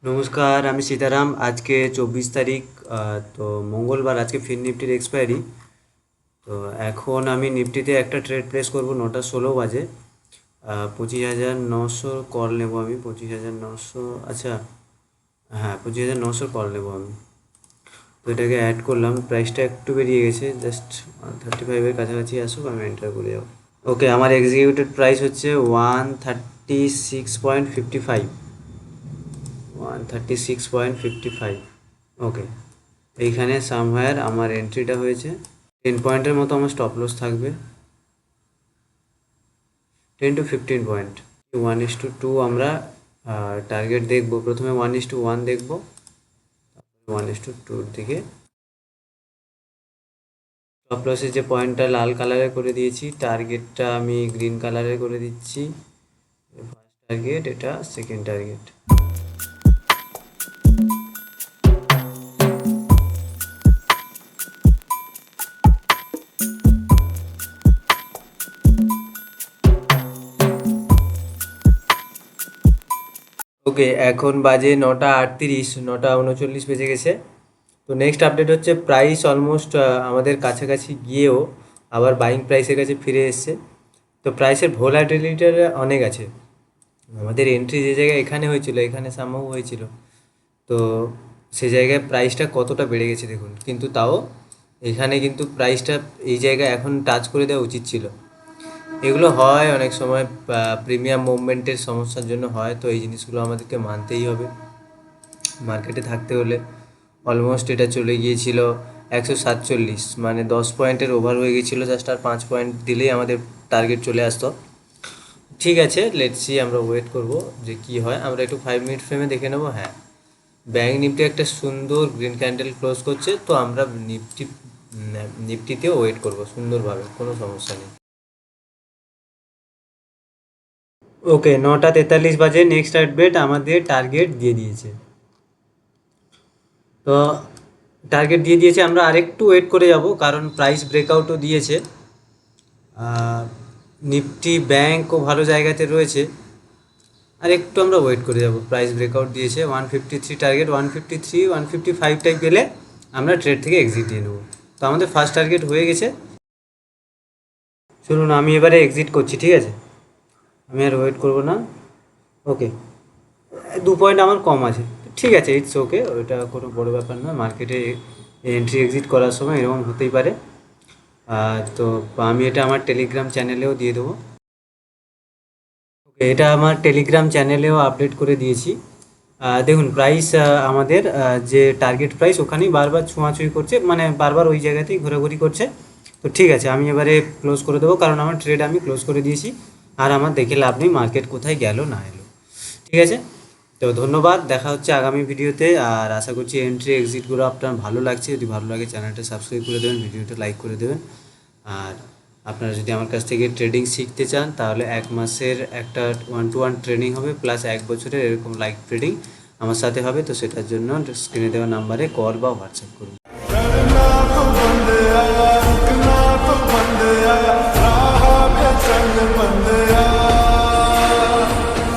নমস্কার, আমি সীতারাম। আজকে 24 তারিখ, তো মঙ্গলবার। আজকে ফিন নিফটির এক্সপায়ারি। তো এখন আমি নিফটিতে একটা ট্রেড প্লেস করব 9:16 বাজে। 25,900 কল নেব আমি। 25,900, আচ্ছা, হ্যাঁ, 25,900 কল নেব আমি। তো এটাকে অ্যাড করলাম। প্রাইসটা একটু বেরিয়ে গেছে, জাস্ট 35-এর কাছাকাছি আসুক, আমি এন্টার করে যাবো। ওকে, আমার এক্সিকিউটেড প্রাইস হচ্ছে 136.55। 136.55। ওকে, এইখানে সামহায়ার আমার এন্ট্রিটা হয়েছে। 10 পয়েন্টের মতো আমার স্টপ লস থাকবে। 10 to 15 পয়েন্ট। 1:2 আমরা টার্গেট দেখবো। প্রথমে 1:1 দেখবো, 1:2-র দিকে। স্টপ লসের যে পয়েন্টটা লাল কালারে করে দিয়েছি, টার্গেটটা আমি গ্রিন কালারে করে দিচ্ছি। ফার্স্ট টার্গেট, এটা সেকেন্ড টার্গেট। ওকে, এখন বাজে 9:38, 9:39 বেজে গেছে। তো নেক্সট আপডেট হচ্ছে প্রাইস অলমোস্ট আমাদের কাছাকাছি গিয়েও আবার বাইং প্রাইসের কাছে ফিরে এসছে। তো প্রাইসের ভোলাটিলিটি অনেক আছে। আমাদের এন্ট্রি যে জায়গায় এখানে হয়েছিল, এখানে সামহাও হয়েছিল, তো সে জায়গায় প্রাইসটা কতটা বেড়ে গেছে দেখুন। কিন্তু তাও এখানে কিন্তু প্রাইসটা এই জায়গায় এখন টাচ করে দেওয়া উচিত ছিল। এগুলো হয় অনেক সময়, প্রিমিয়াম মুভমেন্টের সমস্যার জন্য হয়। তো এই জিনিসগুলো আমাদেরকে মানতেই হবে মার্কেটে থাকতে হলে। অলমোস্ট এটা চলে গিয়েছিল 147, মানে 10 পয়েন্টের ওভার হয়ে গিয়েছিলো। জাস্ট আর 5 পয়েন্ট দিলেই আমাদের টার্গেট চলে আসতো। ঠিক আছে, লেটস সি, আমরা ওয়েট করব যে কি হয়। আমরা একটু 5 মিনিট ফ্রেমে দেখে নেবো। হ্যাঁ, ব্যাঙ্ক নিফটি একটা সুন্দর গ্রিন ক্যান্ডেল ক্লোজ করছে, তো আমরা নিফটিতেও ওয়েট করব সুন্দরভাবে, কোনো সমস্যা নেই। ওকে, 9:43 বাজে। নেক্সট আপডেট আমাদের টার্গেট দিয়ে দিয়েছে। তো টার্গেট দিয়ে দিয়েছে, আমরা আরেকটু ওয়েট করে যাব, কারণ প্রাইস ব্রেকআউটও দিয়েছে। নিফটি ব্যাঙ্কও ভালো জায়গাতে রয়েছে। আর একটু আমরা ওয়েট করে যাব। প্রাইস ব্রেকআউট দিয়েছে 153 টার্গেট, 153, 155 টাইপ গেলে আমরা ট্রেড থেকে এক্সিট দিয়ে নেবো। তো আমাদের ফার্স্ট টার্গেট হয়ে গেছে। চলুন, আমি এবারে এক্সিট করছি, ঠিক আছে? আমি আর ওয়েট করবো না। ওকে, 2 পয়েন্ট আমার কম আছে, ঠিক আছে, ইটস ওকে, ওইটা কোনো বড় ব্যাপার না। মার্কেটে এন্ট্রি এক্সিট করার সময় এরকম হতেই পারে। তো আমি এটা আমার টেলিগ্রাম চ্যানেলেও দিয়ে দেবো। ওকে, এটা আমার টেলিগ্রাম চ্যানেলেও আপডেট করে দিয়েছি। দেখুন, প্রাইস আমাদের যে টার্গেট প্রাইস ওখানেই বারবার ছোঁয়াছুঁই করছে, মানে বারবার ওই জায়গাতেই ঘোরাঘুরি করছে। তো ঠিক আছে, আমি এবারে ক্লোজ করে দেবো, কারণ আমার ট্রেড আমি ক্লোজ করে দিয়েছি। আর আমার দেখে লাভ নেই মার্কেট কোথায় গেল না এলো। ঠিক আছে, তো ধন্যবাদ, দেখা হচ্ছে আগামী ভিডিওতে। আর আশা করছি এন্ট্রি এক্সিটগুলো আপনার ভালো লাগছে। যদি ভালো লাগে চ্যানেলটা সাবস্ক্রাইব করে দেবেন, ভিডিওটা লাইক করে দেবেন। আর আপনারা যদি আমার কাছ থেকে ট্রেডিং শিখতে চান, তাহলে 1 মাসের একটা 1-to-1 ট্রেনিং হবে, প্লাস 1 বছরের এরকম লাইভ ট্রেডিং আমার সাথে হবে। তো সেটার জন্য স্ক্রিনে দেওয়া নাম্বারে কল বা হোয়াটসঅ্যাপ করুন।